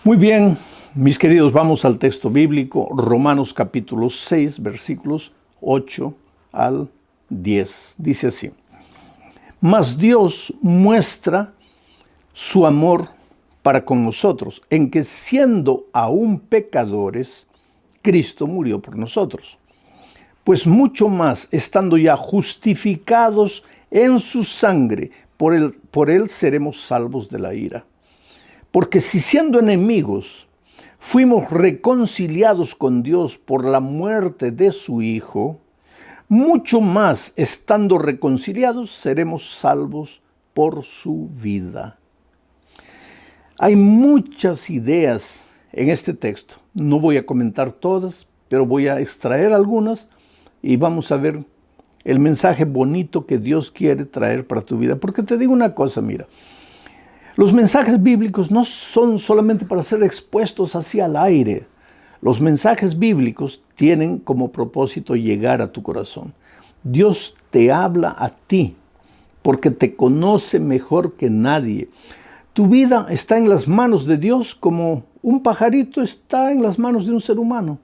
Muy bien, mis queridos, vamos al texto bíblico, Romanos capítulo 6, versículos 8 al 10. Dice así: Mas Dios muestra su amor para con nosotros, en que siendo aún pecadores, Cristo murió por nosotros. Pues mucho más, estando ya justificados en su sangre, por él seremos salvos de la ira. Porque si siendo enemigos fuimos reconciliados con Dios por la muerte de su Hijo, mucho más estando reconciliados seremos salvos por su vida. Hay muchas ideas en este texto. No voy a comentar todas, pero voy a extraer algunas y vamos a ver el mensaje bonito que Dios quiere traer para tu vida. Porque te digo una cosa, mira. Los mensajes bíblicos no son solamente para ser expuestos hacia el aire. Los mensajes bíblicos tienen como propósito llegar a tu corazón. Dios te habla a ti porque te conoce mejor que nadie. Tu vida está en las manos de Dios como un pajarito está en las manos de un ser humano.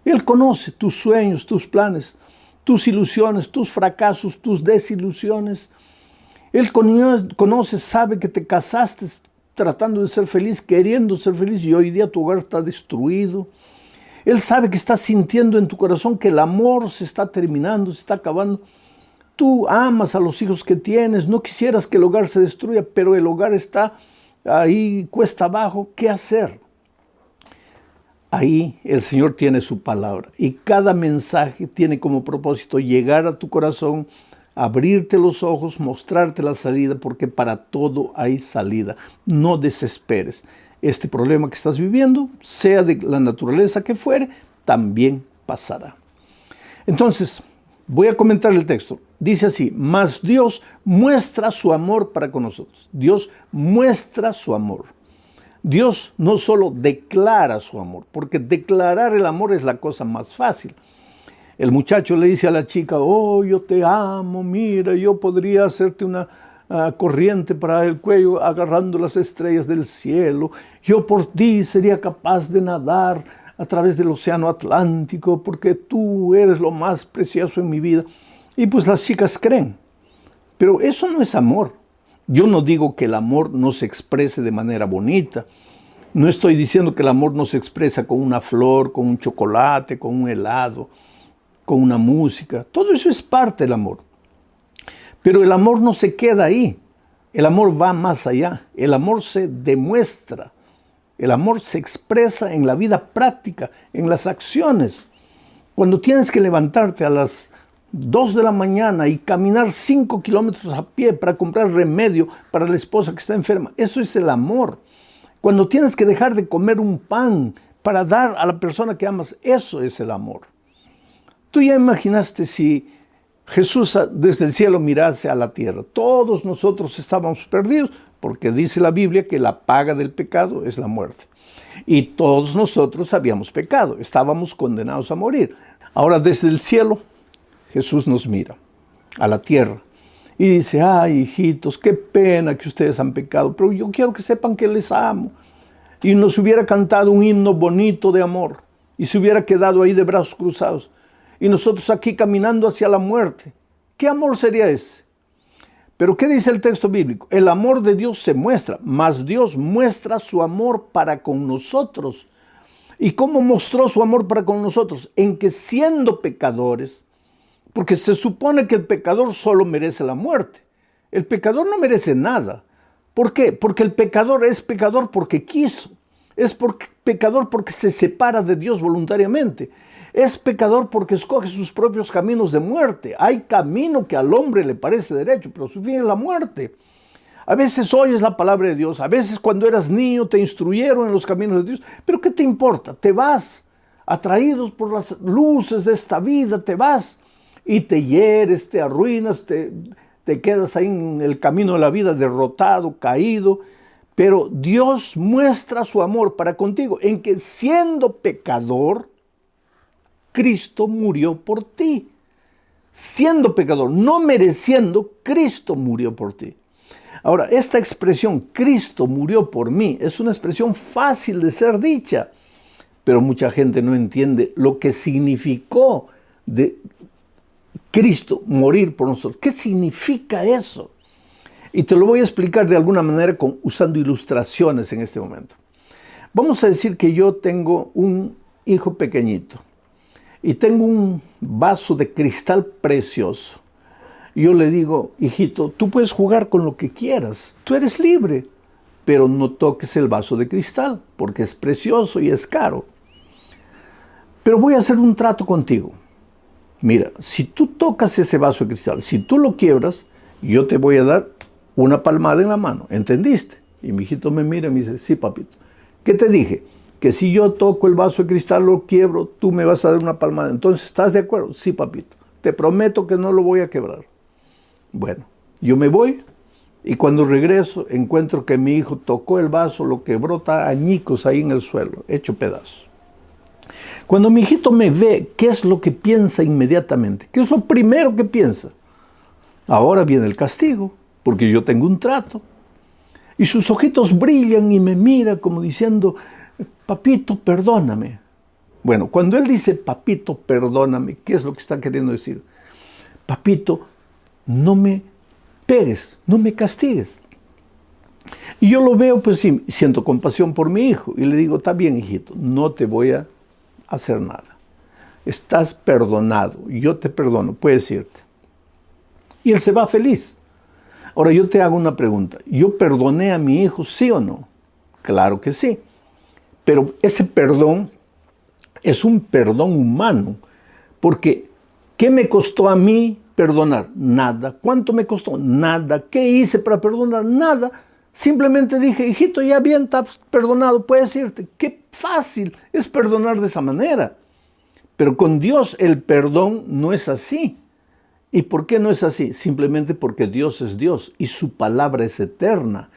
Él conoce tus sueños, tus planes, tus ilusiones, tus fracasos, tus desilusiones. Él conoce, sabe que te casaste tratando de ser feliz, queriendo ser feliz y hoy día tu hogar está destruido. Él sabe que estás sintiendo en tu corazón que el amor se está terminando, se está acabando. Tú amas a los hijos que tienes, no quisieras que el hogar se destruya, pero el hogar está ahí cuesta abajo. ¿Qué hacer? Ahí el Señor tiene su palabra y cada mensaje tiene como propósito llegar a tu corazón, abrirte los ojos, mostrarte la salida, porque para todo hay salida. No desesperes. Este problema que estás viviendo, sea de la naturaleza que fuere, también pasará. Entonces, voy a comentar el texto. Dice así: mas Dios muestra su amor para con nosotros. Dios muestra su amor. Dios no solo declara su amor, porque declarar el amor es la cosa más fácil. El muchacho le dice a la chica: oh, yo te amo, mira, yo podría hacerte una corriente para el cuello agarrando las estrellas del cielo. Yo por ti sería capaz de nadar a través del océano Atlántico porque tú eres lo más precioso en mi vida. Y pues las chicas creen. Pero eso no es amor. Yo no digo que el amor no se exprese de manera bonita. No estoy diciendo que el amor no se expresa con una flor, con un chocolate, con un helado, con una música. Todo eso es parte del amor. Pero el amor no se queda ahí. El amor va más allá. El amor se demuestra. El amor se expresa en la vida práctica, en las acciones. Cuando tienes que levantarte a las 2 de la mañana y caminar 5 kilómetros a pie para comprar remedio para la esposa que está enferma, eso es el amor. Cuando tienes que dejar de comer un pan para dar a la persona que amas, eso es el amor. Tú ya imaginaste si Jesús desde el cielo mirase a la tierra. Todos nosotros estábamos perdidos porque dice la Biblia que la paga del pecado es la muerte. Y todos nosotros habíamos pecado, estábamos condenados a morir. Ahora desde el cielo Jesús nos mira a la tierra y dice: ay, hijitos, qué pena que ustedes han pecado, pero yo quiero que sepan que les amo. Y nos hubiera cantado un himno bonito de amor y se hubiera quedado ahí de brazos cruzados. Y nosotros aquí caminando hacia la muerte. ¿Qué amor sería ese? Pero ¿qué dice el texto bíblico? El amor de Dios se muestra, mas Dios muestra su amor para con nosotros. ¿Y cómo mostró su amor para con nosotros? En que siendo pecadores, porque se supone que el pecador solo merece la muerte. El pecador no merece nada. ¿Por qué? Porque el pecador es pecador porque quiso. Es pecador porque se separa de Dios voluntariamente. Es pecador porque escoge sus propios caminos de muerte. Hay camino que al hombre le parece derecho, pero su fin es la muerte. A veces oyes la palabra de Dios, a veces cuando eras niño te instruyeron en los caminos de Dios, pero ¿qué te importa? Te vas, atraídos por las luces de esta vida, te vas y te hieres, te arruinas, te quedas ahí en el camino de la vida derrotado, caído. Pero Dios muestra su amor para contigo en que siendo pecador, Cristo murió por ti. Siendo pecador, no mereciendo, Cristo murió por ti. Ahora, esta expresión, Cristo murió por mí, es una expresión fácil de ser dicha, pero mucha gente no entiende lo que significó de Cristo morir por nosotros. ¿Qué significa eso? Y te lo voy a explicar de alguna manera usando ilustraciones en este momento. Vamos a decir que yo tengo un hijo pequeñito y tengo un vaso de cristal precioso. Yo le digo, hijito, tú puedes jugar con lo que quieras, tú eres libre, pero no toques el vaso de cristal porque es precioso y es caro. Pero voy a hacer un trato contigo. Mira, si tú tocas ese vaso de cristal, si tú lo quiebras, yo te voy a dar una palmada en la mano, ¿entendiste? Y mi hijito me mira y me dice, sí, papito. ¿Qué te dije? Que si yo toco el vaso de cristal, lo quiebro, tú me vas a dar una palmada. Entonces, ¿estás de acuerdo? Sí, papito. Te prometo que no lo voy a quebrar. Bueno, yo me voy y cuando regreso encuentro que mi hijo tocó el vaso, lo quebró, está añicos ahí en el suelo, hecho pedazos. Cuando mi hijito me ve, ¿qué es lo que piensa inmediatamente? ¿Qué es lo primero que piensa? Ahora viene el castigo, porque yo tengo un trato. Y sus ojitos brillan y me mira como diciendo, papito, perdóname. Bueno, cuando él dice, papito, perdóname, ¿qué es lo que está queriendo decir? Papito, no me pegues, no me castigues. Y yo lo veo, pues sí, siento compasión por mi hijo. Y le digo, está bien, hijito, no te voy a hacer nada. Estás perdonado, yo te perdono, puedes irte. Y él se va feliz. Ahora yo te hago una pregunta. ¿Yo perdoné a mi hijo, sí o no? Claro que sí. Pero ese perdón es un perdón humano. Porque, ¿qué me costó a mí perdonar? Nada. ¿Cuánto me costó? Nada. ¿Qué hice para perdonar? Nada. Simplemente dije, hijito, ya bien, estás perdonado, puedes irte. Qué fácil es perdonar de esa manera. Pero con Dios el perdón no es así. ¿Y por qué no es así? Simplemente porque Dios es Dios y su palabra es eterna.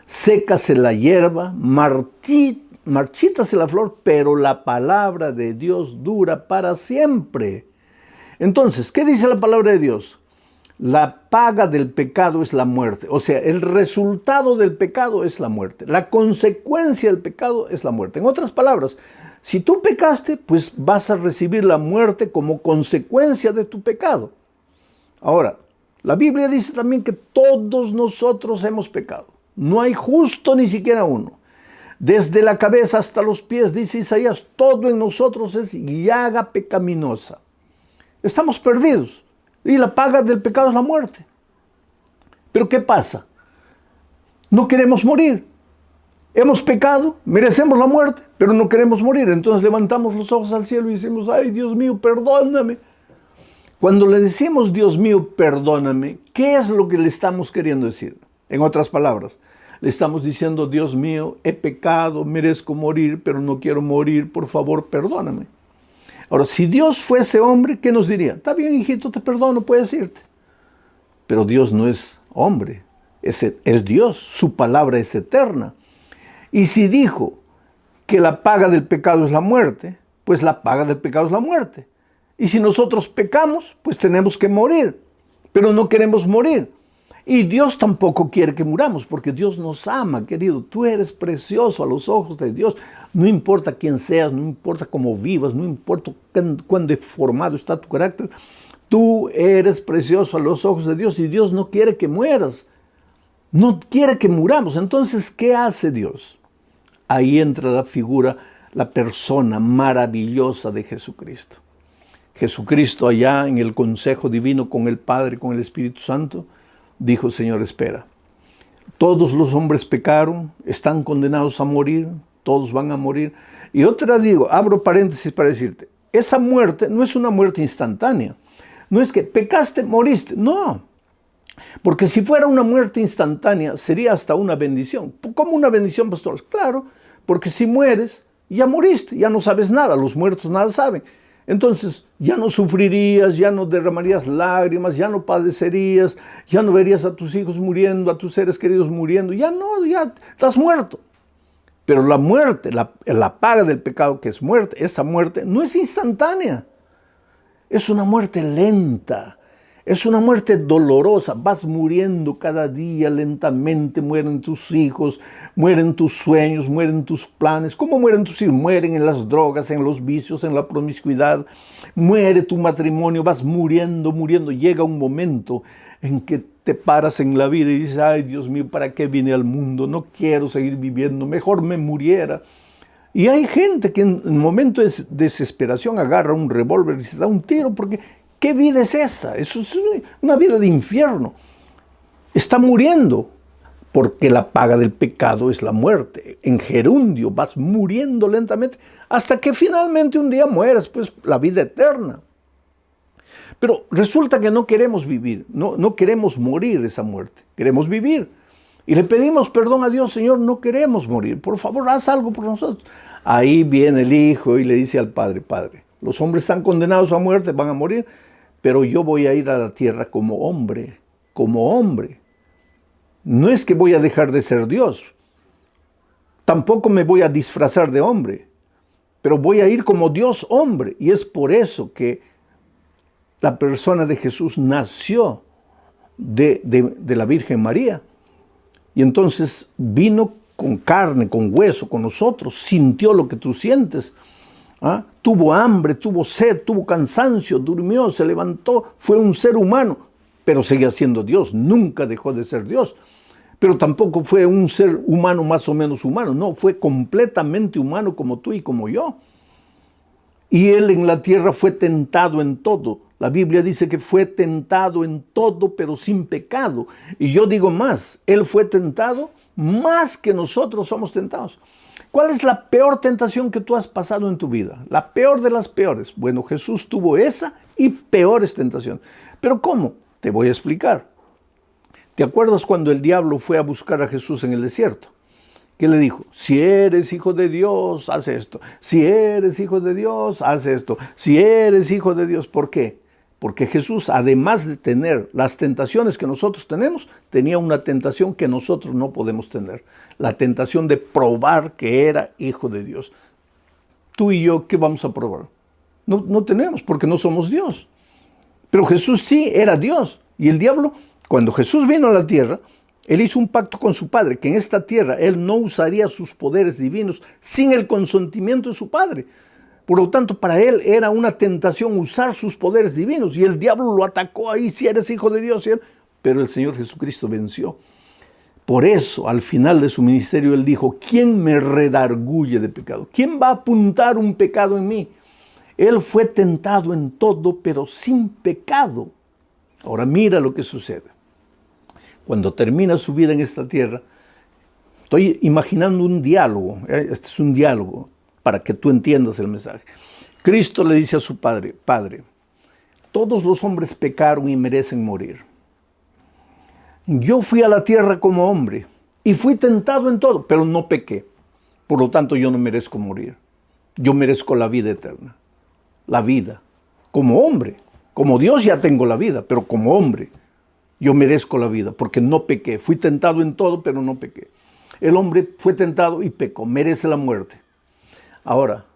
Sécase la hierba, marchítase la flor, pero la palabra de Dios dura para siempre. Entonces, ¿qué dice la palabra de Dios? La paga del pecado es la muerte. O sea, el resultado del pecado es la muerte. La consecuencia del pecado es la muerte. En otras palabras, si tú pecaste, pues vas a recibir la muerte como consecuencia de tu pecado. Ahora, la Biblia dice también que todos nosotros hemos pecado. No hay justo ni siquiera uno. Desde la cabeza hasta los pies, dice Isaías, todo en nosotros es llaga pecaminosa. Estamos perdidos. Y la paga del pecado es la muerte. Pero ¿qué pasa? No queremos morir. Hemos pecado, merecemos la muerte, pero no queremos morir. Entonces levantamos los ojos al cielo y decimos, ay, Dios mío, perdóname. Cuando le decimos, Dios mío, perdóname, ¿qué es lo que le estamos queriendo decir? En otras palabras, le estamos diciendo, Dios mío, he pecado, merezco morir, pero no quiero morir, por favor, perdóname. Ahora, si Dios fuese hombre, ¿qué nos diría? Está bien, hijito, te perdono, puedes irte. Pero Dios no es hombre, es Dios, su palabra es eterna. Y si dijo que la paga del pecado es la muerte, pues la paga del pecado es la muerte. Y si nosotros pecamos, pues tenemos que morir, pero no queremos morir. Y Dios tampoco quiere que muramos, porque Dios nos ama, querido. Tú eres precioso a los ojos de Dios. No importa quién seas, no importa cómo vivas, no importa cuán deformado está tu carácter. Tú eres precioso a los ojos de Dios y Dios no quiere que mueras. No quiere que muramos. Entonces, ¿qué hace Dios? Ahí entra la figura, la persona maravillosa de Jesucristo. Jesucristo allá en el consejo divino con el Padre, con el Espíritu Santo, dijo, Señor, espera. Todos los hombres pecaron, están condenados a morir, todos van a morir. Y otra digo, abro paréntesis para decirte, esa muerte no es una muerte instantánea. No es que pecaste, moriste, no. Porque si fuera una muerte instantánea, sería hasta una bendición. ¿Cómo una bendición, pastor? Claro, porque si mueres, ya moriste, ya no sabes nada, los muertos nada saben. Entonces, ya no sufrirías, ya no derramarías lágrimas, ya no padecerías, ya no verías a tus hijos muriendo, a tus seres queridos muriendo, ya no, ya estás muerto. Pero la muerte, la paga del pecado que es muerte, esa muerte no es instantánea, es una muerte lenta, Es una muerte dolorosa, vas muriendo cada día lentamente, mueren tus hijos, mueren tus sueños, mueren tus planes. ¿Cómo mueren tus hijos? Mueren en las drogas, en los vicios, en la promiscuidad. Muere tu matrimonio, vas muriendo, muriendo. Llega un momento en que te paras en la vida y dices, ay Dios mío, ¿para qué vine al mundo? No quiero seguir viviendo, mejor me muriera. Y hay gente que en momento de desesperación agarra un revólver y se da un tiro porque ¿qué vida es esa? Eso es una vida de infierno. Está muriendo porque la paga del pecado es la muerte. En gerundio vas muriendo lentamente hasta que finalmente un día mueras, pues la vida eterna. Pero resulta que no queremos vivir, no queremos morir esa muerte, queremos vivir. Y le pedimos perdón a Dios, Señor, no queremos morir, por favor, haz algo por nosotros. Ahí viene el hijo y le dice al padre, Padre, los hombres están condenados a muerte, van a morir, pero yo voy a ir a la tierra como hombre, como hombre. No es que voy a dejar de ser Dios, tampoco me voy a disfrazar de hombre, pero voy a ir como Dios hombre. Y es por eso que la persona de Jesús nació de la Virgen María. Y entonces vino con carne, con hueso, con nosotros, sintió lo que tú sientes. ¿Ah? Tuvo hambre, tuvo sed, tuvo cansancio, durmió, se levantó, fue un ser humano, pero seguía siendo Dios, nunca dejó de ser Dios. Pero tampoco fue un ser humano más o menos humano, no, fue completamente humano como tú y como yo. Y él en la tierra fue tentado en todo. La Biblia dice que fue tentado en todo, pero sin pecado. Y yo digo más, él fue tentado más que nosotros somos tentados. ¿Cuál es la peor tentación que tú has pasado en tu vida? La peor de las peores. Bueno, Jesús tuvo esa y peores tentaciones. ¿Pero cómo? Te voy a explicar. ¿Te acuerdas cuando el diablo fue a buscar a Jesús en el desierto? ¿Qué le dijo? Si eres hijo de Dios, haz esto. Si eres hijo de Dios, haz esto. Si eres hijo de Dios, ¿por qué? Porque Jesús, además de tener las tentaciones que nosotros tenemos, tenía una tentación que nosotros no podemos tener. La tentación de probar que era hijo de Dios. Tú y yo, ¿qué vamos a probar? No tenemos, porque no somos Dios. Pero Jesús sí era Dios. Y el diablo, cuando Jesús vino a la tierra, él hizo un pacto con su padre, que en esta tierra él no usaría sus poderes divinos sin el consentimiento de su padre. Por lo tanto, para él era una tentación usar sus poderes divinos. Y el diablo lo atacó ahí, si eres hijo de Dios. Pero el Señor Jesucristo venció. Por eso, al final de su ministerio, él dijo, ¿quién me redarguye de pecado? ¿Quién va a apuntar un pecado en mí? Él fue tentado en todo, pero sin pecado. Ahora mira lo que sucede. Cuando termina su vida en esta tierra, estoy imaginando un diálogo. Este es un diálogo para que tú entiendas el mensaje. Cristo le dice a su padre, Padre, todos los hombres pecaron y merecen morir. Yo fui a la tierra como hombre y fui tentado en todo, pero no pequé. Por lo tanto, yo no merezco morir. Yo merezco la vida eterna. La vida. Como hombre. Como Dios ya tengo la vida, pero como hombre. Yo merezco la vida porque no pequé. Fui tentado en todo, pero no pequé. El hombre fue tentado y pecó. Merece la muerte. Ahora,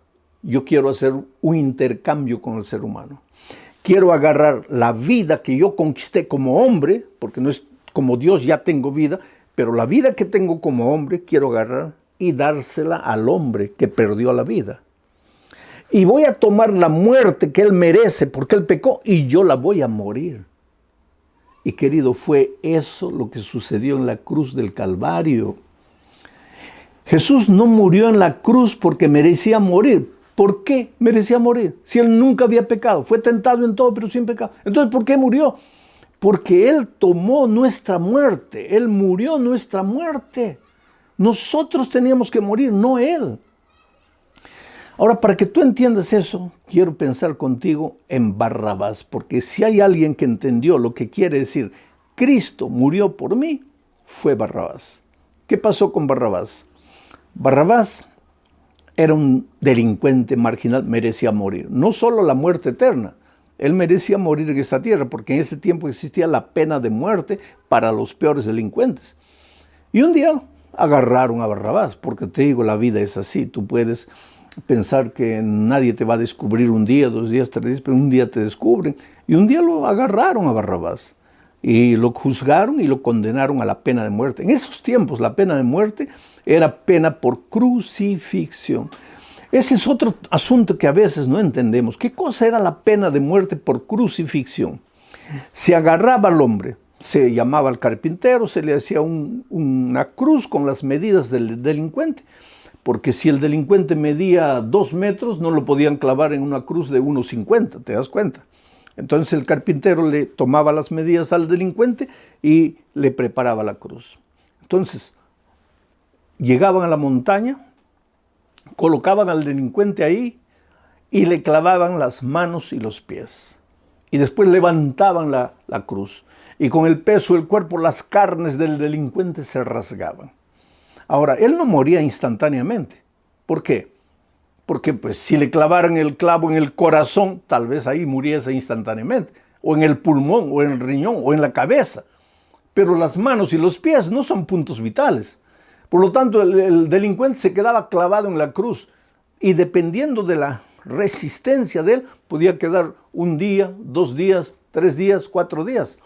yo quiero hacer un intercambio con el ser humano. Quiero agarrar la vida que yo conquisté como hombre, porque no es como Dios, ya tengo vida, pero la vida que tengo como hombre quiero agarrar y dársela al hombre que perdió la vida. Y voy a tomar la muerte que él merece porque él pecó y yo la voy a morir. Y querido, fue eso lo que sucedió en la cruz del Calvario. Jesús no murió en la cruz porque merecía morir. ¿Por qué merecía morir? Si él nunca había pecado, fue tentado en todo pero sin pecado. Entonces, ¿por qué murió? Porque él tomó nuestra muerte, él murió nuestra muerte. Nosotros teníamos que morir, no él. Ahora, para que tú entiendas eso, quiero pensar contigo en Barrabás, porque si hay alguien que entendió lo que quiere decir, Cristo murió por mí, fue Barrabás. ¿Qué pasó con Barrabás? Barrabás era un delincuente marginal, merecía morir. No solo la muerte eterna, él merecía morir en esta tierra, porque en ese tiempo existía la pena de muerte para los peores delincuentes. Y un día agarraron a Barrabás, porque te digo, la vida es así, tú puedes pensar que nadie te va a descubrir un día, 2 días, 3 días, pero un día te descubren. Y un día lo agarraron a Barrabás y lo juzgaron y lo condenaron a la pena de muerte. En esos tiempos la pena de muerte era pena por crucifixión. Ese es otro asunto que a veces no entendemos. ¿Qué cosa era la pena de muerte por crucifixión? Se agarraba al hombre, se llamaba al carpintero, se le hacía una cruz con las medidas del delincuente, porque si el delincuente medía 2 metros, no lo podían clavar en una cruz de 1,50, ¿te das cuenta? Entonces el carpintero le tomaba las medidas al delincuente y le preparaba la cruz. Entonces, llegaban a la montaña, colocaban al delincuente ahí y le clavaban las manos y los pies. Y después levantaban la cruz. Y con el peso del cuerpo, las carnes del delincuente se rasgaban. Ahora, él no moría instantáneamente. ¿Por qué? Porque pues, si le clavaran el clavo en el corazón, tal vez ahí muriese instantáneamente. O en el pulmón, o en el riñón, o en la cabeza. Pero las manos y los pies no son puntos vitales. Por lo tanto, el delincuente se quedaba clavado en la cruz. Y dependiendo de la resistencia de él, podía quedar 1 día, 2 días, 3 días, 4 días.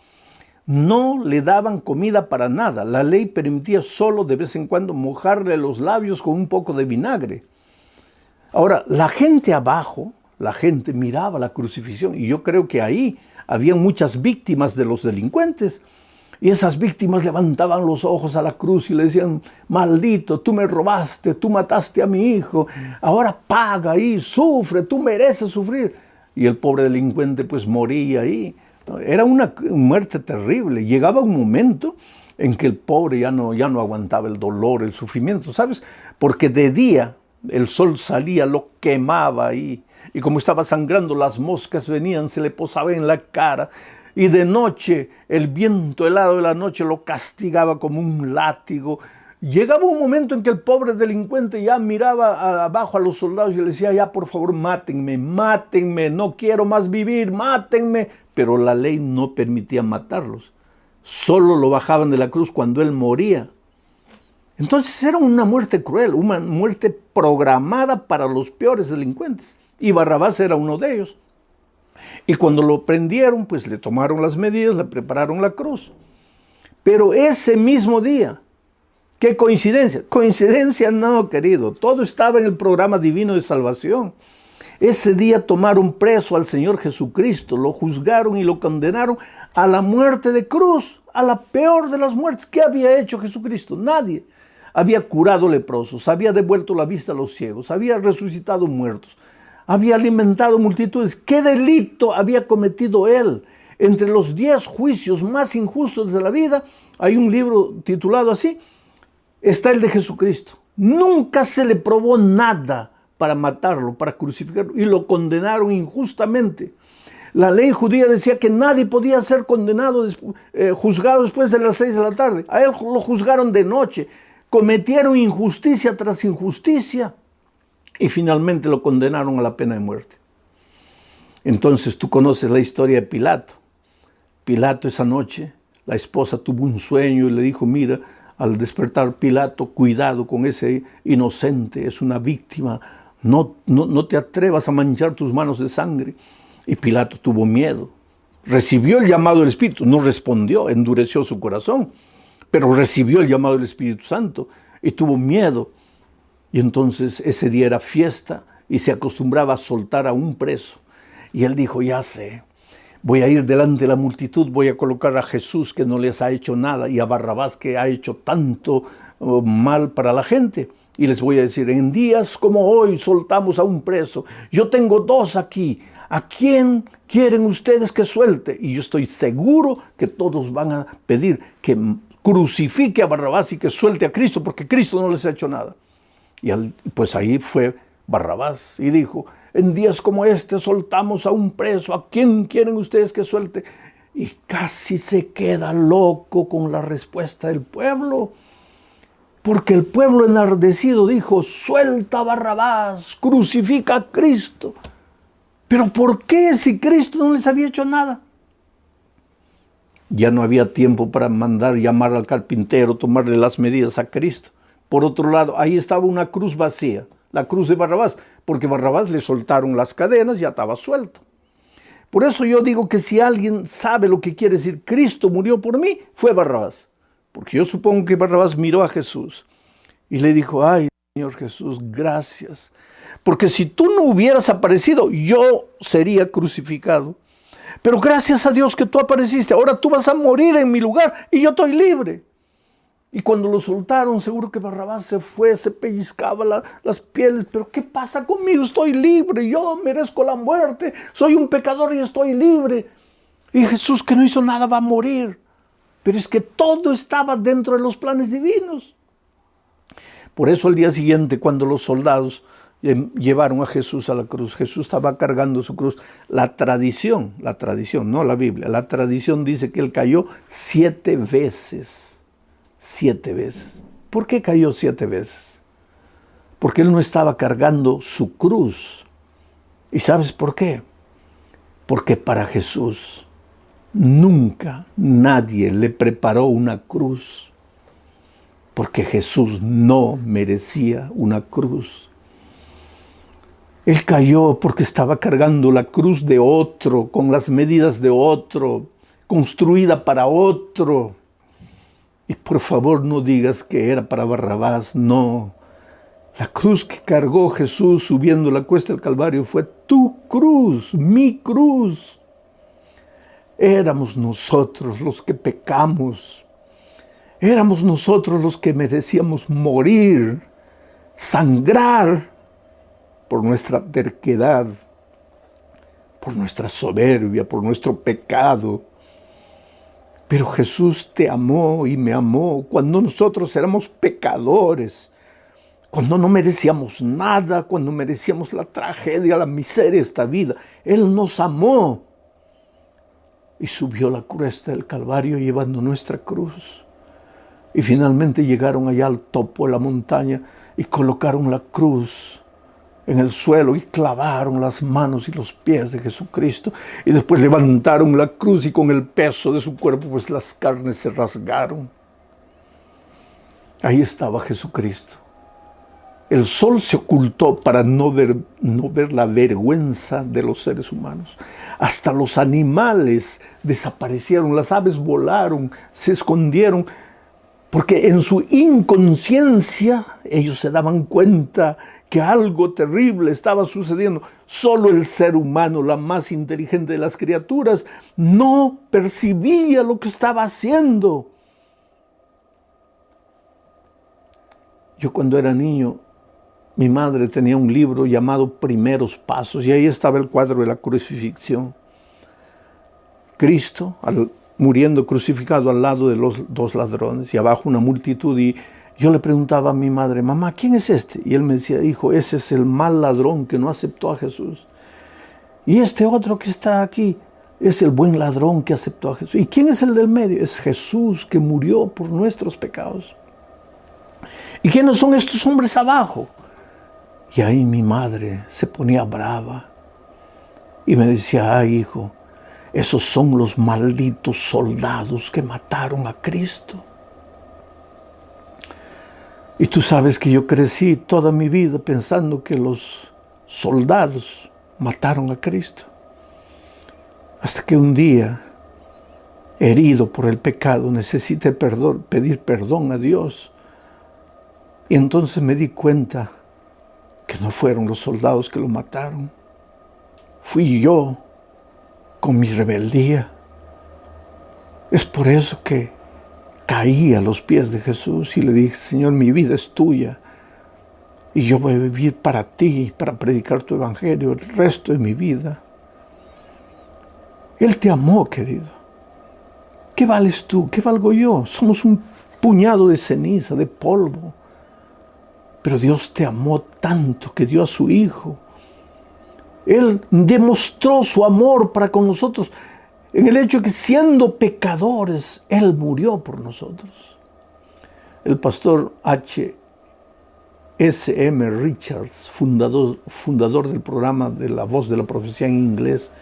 No le daban comida para nada. La ley permitía solo de vez en cuando mojarle los labios con un poco de vinagre. Ahora, la gente abajo, la gente miraba la crucifixión y yo creo que ahí había muchas víctimas de los delincuentes. Y esas víctimas levantaban los ojos a la cruz y le decían: maldito, tú me robaste, tú mataste a mi hijo, ahora paga ahí, sufre, tú mereces sufrir. Y el pobre delincuente pues moría ahí. Era una muerte terrible. Llegaba un momento en que el pobre ya no aguantaba el dolor, el sufrimiento, ¿sabes? Porque de día el sol salía, lo quemaba ahí. Y como estaba sangrando, las moscas venían, se le posaban en la cara. Y de noche, el viento helado de la noche lo castigaba como un látigo. Llegaba un momento en que el pobre delincuente ya miraba abajo a los soldados y le decía: ya, por favor, mátenme, mátenme, no quiero más vivir, mátenme. Pero la ley no permitía matarlos. Solo lo bajaban de la cruz cuando él moría. Entonces era una muerte cruel, una muerte programada para los peores delincuentes. Y Barrabás era uno de ellos. Y cuando lo prendieron, pues le tomaron las medidas, le prepararon la cruz. Pero ese mismo día, ¿qué coincidencia? Coincidencia no, querido. Todo estaba en el programa divino de salvación. Ese día tomaron preso al Señor Jesucristo, lo juzgaron y lo condenaron a la muerte de cruz, a la peor de las muertes. ¿Qué había hecho Jesucristo? Nadie. Había curado leprosos, había devuelto la vista a los ciegos, había resucitado muertos, había alimentado multitudes. ¿Qué delito había cometido él? Entre los 10 juicios más injustos de la vida, hay un libro titulado así, está el de Jesucristo. Nunca se le probó nada para matarlo, para crucificarlo, y lo condenaron injustamente. La ley judía decía que nadie podía ser condenado, juzgado después de las 6 de la tarde. A él lo juzgaron de noche. Cometieron injusticia tras injusticia y finalmente lo condenaron a la pena de muerte. Entonces tú conoces la historia de Pilato. Pilato esa noche, la esposa tuvo un sueño y le dijo: mira, al despertar Pilato, cuidado con ese inocente, es una víctima, no te atrevas a manchar tus manos de sangre. Y Pilato tuvo miedo. Recibió el llamado del Espíritu, no respondió, endureció su corazón, pero recibió el llamado del Espíritu Santo y tuvo miedo. Y entonces ese día era fiesta y se acostumbraba a soltar a un preso. Y él dijo: ya sé, voy a ir delante de la multitud, voy a colocar a Jesús, que no les ha hecho nada, y a Barrabás, que ha hecho tanto mal para la gente. Y les voy a decir: en días como hoy soltamos a un preso. Yo tengo 2 aquí. ¿A quién quieren ustedes que suelte? Y yo estoy seguro que todos van a pedir que crucifique a Barrabás y que suelte a Cristo, porque Cristo no les ha hecho nada. Y pues ahí fue Barrabás y dijo: en días como este soltamos a un preso, ¿a quién quieren ustedes que suelte? Y casi se queda loco con la respuesta del pueblo, porque el pueblo enardecido dijo: suelta a Barrabás, crucifica a Cristo. ¿Pero por qué, si Cristo no les había hecho nada? Ya no había tiempo para mandar llamar al carpintero, tomarle las medidas a Cristo. Por otro lado, ahí estaba una cruz vacía. la cruz de Barrabás, porque Barrabás le soltaron las cadenas y ya estaba suelto. Por eso yo digo que si alguien sabe lo que quiere decir Cristo murió por mí, fue Barrabás. Porque yo supongo que Barrabás miró a Jesús y le dijo, ay, Señor Jesús, gracias. Porque si tú no hubieras aparecido, yo sería crucificado. Pero gracias a Dios que tú apareciste. Ahora tú vas a morir en mi lugar y yo estoy libre. Y cuando lo soltaron, seguro que Barrabás se fue, se pellizcaba las pieles. Pero ¿qué pasa conmigo? Estoy libre, yo merezco la muerte. Soy un pecador y estoy libre. Y Jesús, que no hizo nada, va a morir. Pero es que todo estaba dentro de los planes divinos. Por eso al día siguiente, cuando los soldados llevaron a Jesús a la cruz, Jesús estaba cargando su cruz. La tradición, no la Biblia, la tradición dice que él cayó 7 veces. 7 veces. ¿Por qué cayó 7 veces? Porque él no estaba cargando su cruz. ¿Y sabes por qué? Porque para Jesús nunca nadie le preparó una cruz. Porque Jesús no merecía una cruz. Él cayó porque estaba cargando la cruz de otro, con las medidas de otro, construida para otro. Y por favor no digas que era para Barrabás, no. La cruz que cargó Jesús subiendo la cuesta del Calvario fue tu cruz, mi cruz. Éramos nosotros los que pecamos. Éramos nosotros los que merecíamos morir, sangrar por nuestra terquedad, por nuestra soberbia, por nuestro pecado. Pero Jesús te amó y me amó cuando nosotros éramos pecadores, cuando no merecíamos nada, cuando merecíamos la tragedia, la miseria de esta vida. Él nos amó y subió la cuesta del Calvario llevando nuestra cruz. Y finalmente llegaron allá al topo de la montaña y colocaron la cruz en el suelo y clavaron las manos y los pies de Jesucristo. Y después levantaron la cruz y con el peso de su cuerpo, pues las carnes se rasgaron. Ahí estaba Jesucristo. El sol se ocultó para no ver la vergüenza de los seres humanos. Hasta los animales desaparecieron, las aves volaron, se escondieron, porque en su inconsciencia ellos se daban cuenta que algo terrible estaba sucediendo. Solo el ser humano, la más inteligente de las criaturas, no percibía lo que estaba haciendo. Yo cuando era niño, mi madre tenía un libro llamado Primeros Pasos y ahí estaba el cuadro de la crucifixión. Cristo muriendo crucificado al lado de los 2 ladrones y abajo una multitud, y yo le preguntaba a mi madre, mamá, ¿quién es este? Y él me decía, hijo, ese es el mal ladrón que no aceptó a Jesús. Y este otro que está aquí es el buen ladrón que aceptó a Jesús. ¿Y quién es el del medio? Es Jesús que murió por nuestros pecados. ¿Y quiénes son estos hombres abajo? Y ahí mi madre se ponía brava y me decía, ay, hijo, esos son los malditos soldados que mataron a Cristo. Y tú sabes que yo crecí toda mi vida pensando que los soldados mataron a Cristo. Hasta que un día, herido por el pecado, necesité pedir perdón a Dios. Y entonces me di cuenta que no fueron los soldados que lo mataron. Fui yo con mi rebeldía. Es por eso que caí a los pies de Jesús y le dije, Señor, mi vida es tuya y yo voy a vivir para ti, para predicar tu evangelio el resto de mi vida. Él te amó, querido. ¿Qué vales tú? ¿Qué valgo yo? Somos un puñado de ceniza, de polvo. Pero Dios te amó tanto que dio a su Hijo. Él demostró su amor para con nosotros en el hecho que siendo pecadores, Él murió por nosotros. El pastor H.S.M. Richards, fundador del programa de La Voz de la Profecía en inglés,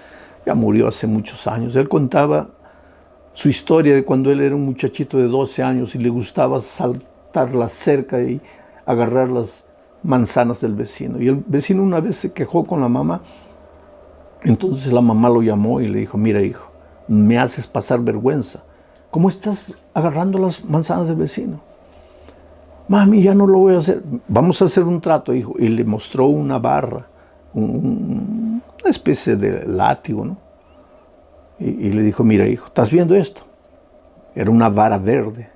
ya murió hace muchos años. Él contaba su historia de cuando él era un muchachito de 12 años y le gustaba saltar la cerca y agarrar manzanas del vecino. Y el vecino una vez se quejó con la mamá. Entonces la mamá lo llamó y le dijo, mira hijo, me haces pasar vergüenza. ¿Cómo estás agarrando las manzanas del vecino? Mami, ya no lo voy a hacer. Vamos a hacer un trato, hijo. Y le mostró una barra, una especie de látigo, ¿no? Y le dijo, mira hijo, ¿estás viendo esto? Era una vara verde.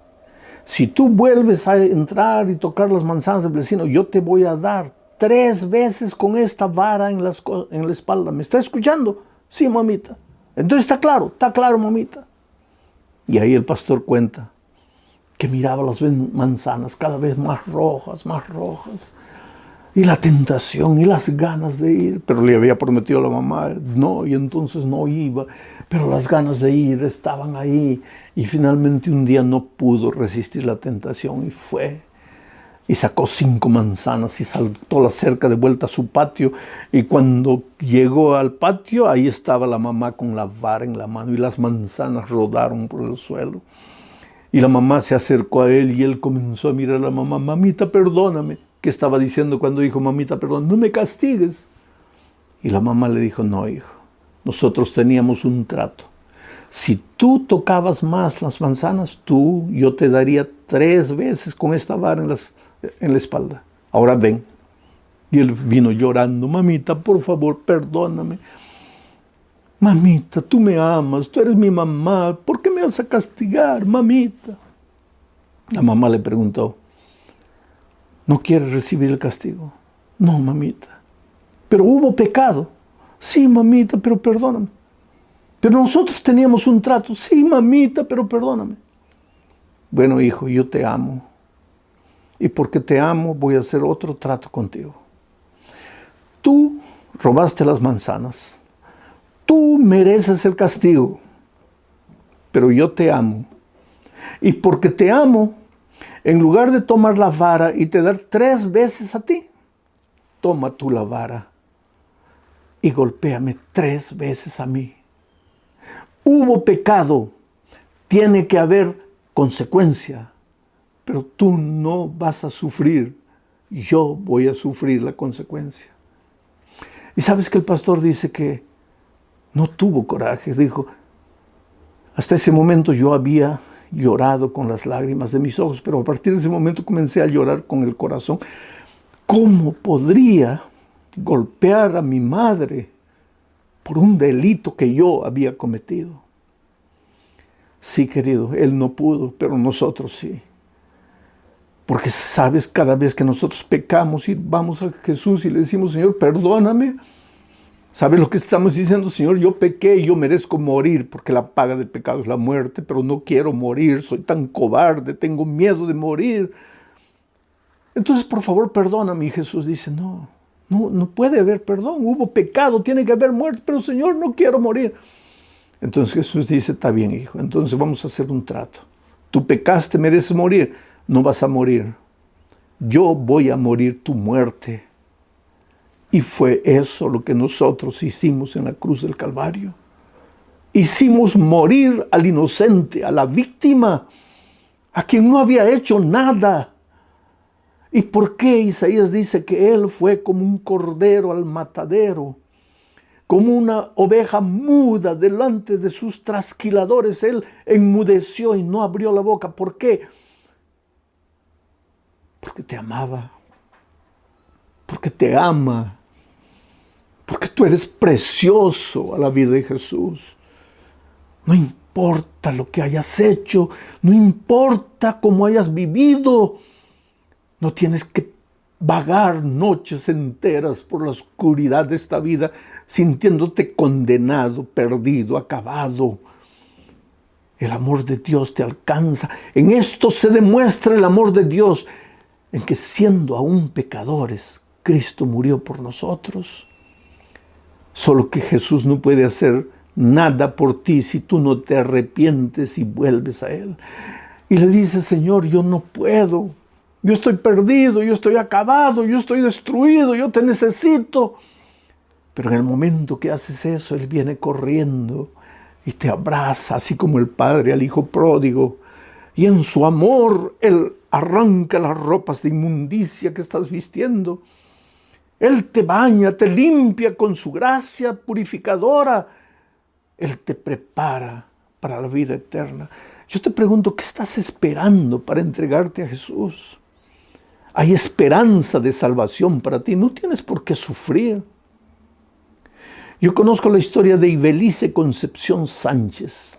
Si tú vuelves a entrar y tocar las manzanas del vecino, yo te voy a dar 3 veces con esta vara en la espalda. ¿Me está escuchando? Sí, mamita. Entonces está claro, mamita. Y ahí el pastor cuenta que miraba las manzanas cada vez más rojas, y la tentación y las ganas de ir, pero le había prometido a la mamá, no, y entonces no iba, pero las ganas de ir estaban ahí, y finalmente un día no pudo resistir la tentación y fue, y sacó 5 manzanas y saltó la cerca de vuelta a su patio, y cuando llegó al patio, ahí estaba la mamá con la vara en la mano, y las manzanas rodaron por el suelo. Y la mamá se acercó a él y él comenzó a mirar a la mamá. Mamita, perdóname. ¿Qué estaba diciendo cuando dijo, mamita, perdón? No me castigues. Y la mamá le dijo, no, hijo. Nosotros teníamos un trato. Si tú tocabas más las manzanas, yo te daría 3 veces con esta vara en la espalda. Ahora ven. Y él vino llorando. Mamita, por favor, perdóname. Mamita, tú me amas, tú eres mi mamá, ¿por qué me vas a castigar, mamita? La mamá le preguntó, ¿no quieres recibir el castigo? No, mamita. ¿Pero hubo pecado? Sí, mamita, pero perdóname. Pero nosotros teníamos un trato. Sí, mamita, pero perdóname. Bueno, hijo, yo te amo. Y porque te amo, voy a hacer otro trato contigo. Tú robaste las manzanas. Tú mereces el castigo, pero yo te amo. Y porque te amo, en lugar de tomar la vara y te dar 3 veces a ti, toma tú la vara y golpéame 3 veces a mí. Hubo pecado, tiene que haber consecuencia, pero tú no vas a sufrir, yo voy a sufrir la consecuencia. Y sabes que el pastor dice que no tuvo coraje, dijo, hasta ese momento yo había llorado con las lágrimas de mis ojos, pero a partir de ese momento comencé a llorar con el corazón. ¿Cómo podría golpear a mi madre por un delito que yo había cometido? Sí, querido, él no pudo, pero nosotros sí. Porque sabes, cada vez que nosotros pecamos y vamos a Jesús y le decimos, Señor, perdóname, ¿sabes lo que estamos diciendo? Señor, yo pequé, yo merezco morir porque la paga del pecado es la muerte, pero no quiero morir, soy tan cobarde, tengo miedo de morir. Entonces, por favor, perdóname. Y Jesús dice, no puede haber perdón, hubo pecado, tiene que haber muerte, pero Señor, no quiero morir. Entonces Jesús dice, está bien, hijo, entonces vamos a hacer un trato. Tú pecaste, mereces morir, no vas a morir. Yo voy a morir tu muerte. Y fue eso lo que nosotros hicimos en la cruz del Calvario. Hicimos morir al inocente, a la víctima, a quien no había hecho nada. ¿Y por qué Isaías dice que él fue como un cordero al matadero? Como una oveja muda delante de sus trasquiladores. Él enmudeció y no abrió la boca. ¿Por qué? Porque te amaba. Porque te ama. Porque tú eres precioso a la vida de Jesús. No importa lo que hayas hecho, no importa cómo hayas vivido, no tienes que vagar noches enteras por la oscuridad de esta vida sintiéndote condenado, perdido, acabado. El amor de Dios te alcanza. En esto se demuestra el amor de Dios, en que siendo aún pecadores, Cristo murió por nosotros. Solo que Jesús no puede hacer nada por ti si tú no te arrepientes y vuelves a Él. Y le dices, Señor, yo no puedo. Yo estoy perdido, yo estoy acabado, yo estoy destruido, yo te necesito. Pero en el momento que haces eso, Él viene corriendo y te abraza, así como el padre al hijo pródigo. Y en su amor, Él arranca las ropas de inmundicia que estás vistiendo. Él te baña, te limpia con su gracia purificadora. Él te prepara para la vida eterna. Yo te pregunto, ¿qué estás esperando para entregarte a Jesús? Hay esperanza de salvación para ti. No tienes por qué sufrir. Yo conozco la historia de Ibelice Concepción Sánchez,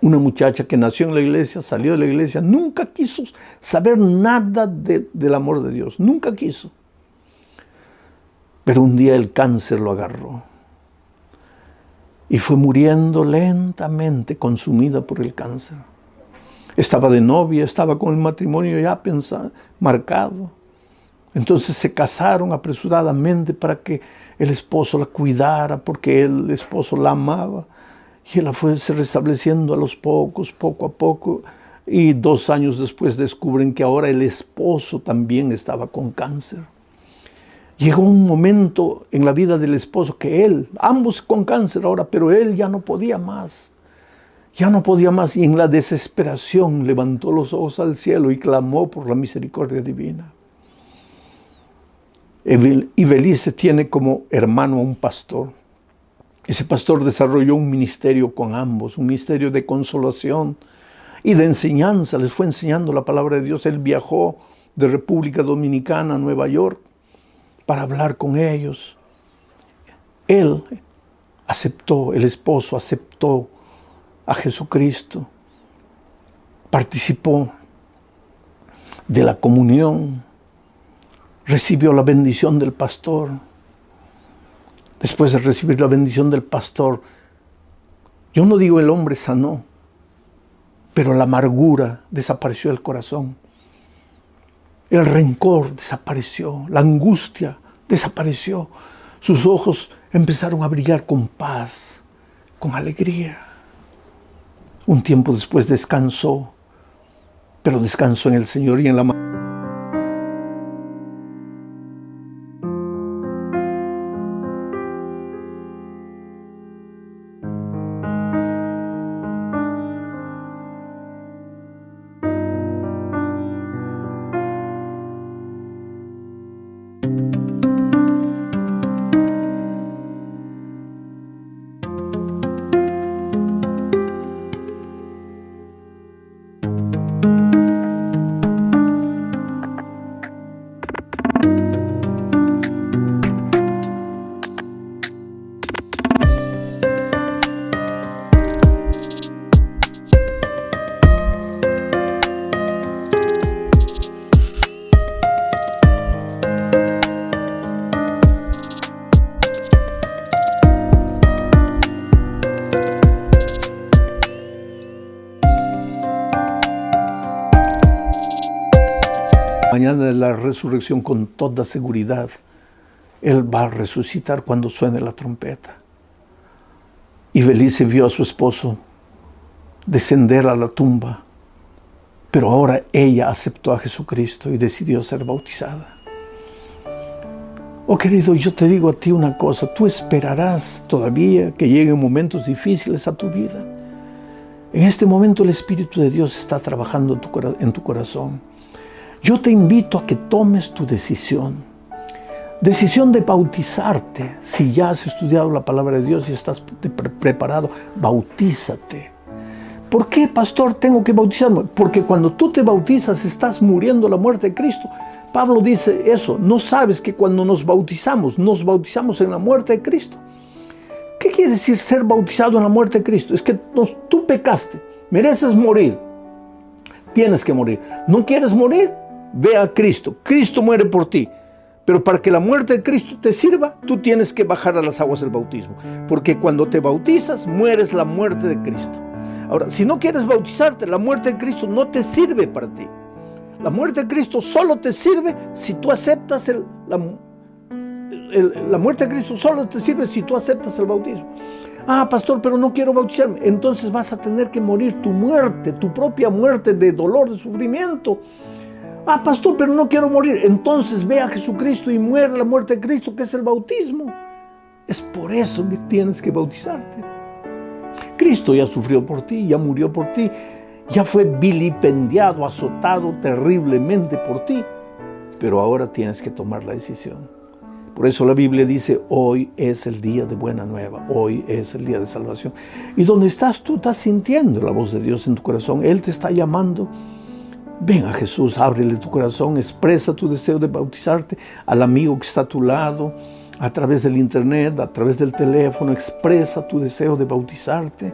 una muchacha que nació en la iglesia, salió de la iglesia, nunca quiso saber nada del amor de Dios, nunca quiso. Pero un día el cáncer lo agarró y fue muriendo lentamente, consumida por el cáncer. Estaba de novia, estaba con el matrimonio ya pensado, marcado. Entonces se casaron apresuradamente para que el esposo la cuidara, porque el esposo la amaba. Y ella fue se restableciendo a los pocos, poco a poco. Y 2 años después descubren que ahora el esposo también estaba con cáncer. Llegó un momento en la vida del esposo que ambos con cáncer ahora, pero él ya no podía más. Ya no podía más y en la desesperación levantó los ojos al cielo y clamó por la misericordia divina. Ibelice tiene como hermano a un pastor. Ese pastor desarrolló un ministerio con ambos, un ministerio de consolación y de enseñanza. Les fue enseñando la palabra de Dios. Él viajó de República Dominicana a Nueva York para hablar con ellos. Él aceptó, el esposo aceptó a Jesucristo, participó de la comunión, recibió la bendición del pastor. Después de recibir la bendición del pastor, yo no digo el hombre sanó, pero la amargura desapareció del corazón. El rencor desapareció, la angustia desapareció. Sus ojos empezaron a brillar con paz, con alegría. Un tiempo después descansó, pero descansó en el Señor y en la mano. Mañana de la resurrección con toda seguridad. Él va a resucitar cuando suene la trompeta. Ibelice vio a su esposo descender a la tumba, pero ahora ella aceptó a Jesucristo y decidió ser bautizada. Oh querido, yo te digo a ti una cosa, tú esperarás todavía que lleguen momentos difíciles a tu vida. En este momento el Espíritu de Dios está trabajando en tu corazón. Yo te invito a que tomes tu decisión de bautizarte. Si ya has estudiado la palabra de Dios y estás preparado, bautízate. ¿Por qué, pastor, tengo que bautizarme? Porque cuando tú te bautizas estás muriendo la muerte de Cristo. Pablo dice eso, ¿no sabes que cuando nos bautizamos en la muerte de Cristo? ¿Qué quiere decir ser bautizado en la muerte de Cristo? Es que tú pecaste, mereces morir, tienes que morir. ¿No quieres morir? Ve a Cristo. Cristo muere por ti. Pero para que la muerte de Cristo te sirva, tú tienes que bajar a las aguas del bautismo. Porque cuando te bautizas, mueres la muerte de Cristo. Ahora, si no quieres bautizarte, la muerte de Cristo no te sirve para ti. La muerte de Cristo solo te sirve si tú aceptas la muerte de Cristo solo te sirve si tú aceptas el bautismo. Ah, pastor, pero no quiero bautizarme. Entonces vas a tener que morir tu muerte, tu propia muerte de dolor, de sufrimiento. Ah, pastor, pero no quiero morir. Entonces ve a Jesucristo y muere la muerte de Cristo, que es el bautismo. Es por eso que tienes que bautizarte. Cristo ya sufrió por ti, ya murió por ti. Ya fue vilipendiado, azotado terriblemente por ti, pero ahora tienes que tomar la decisión. Por eso la Biblia dice, hoy es el día de buena nueva, hoy es el día de salvación. Y donde estás tú, estás sintiendo la voz de Dios en tu corazón. Él te está llamando. Ven a Jesús, ábrele tu corazón, expresa tu deseo de bautizarte al amigo que está a tu lado, a través del internet, a través del teléfono, expresa tu deseo de bautizarte.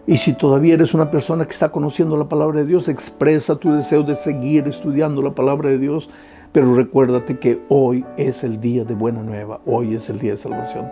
Y si todavía eres una persona que está conociendo la palabra de Dios, expresa tu deseo de seguir estudiando la palabra de Dios. Pero recuérdate que hoy es el día de buena nueva, hoy es el día de salvación.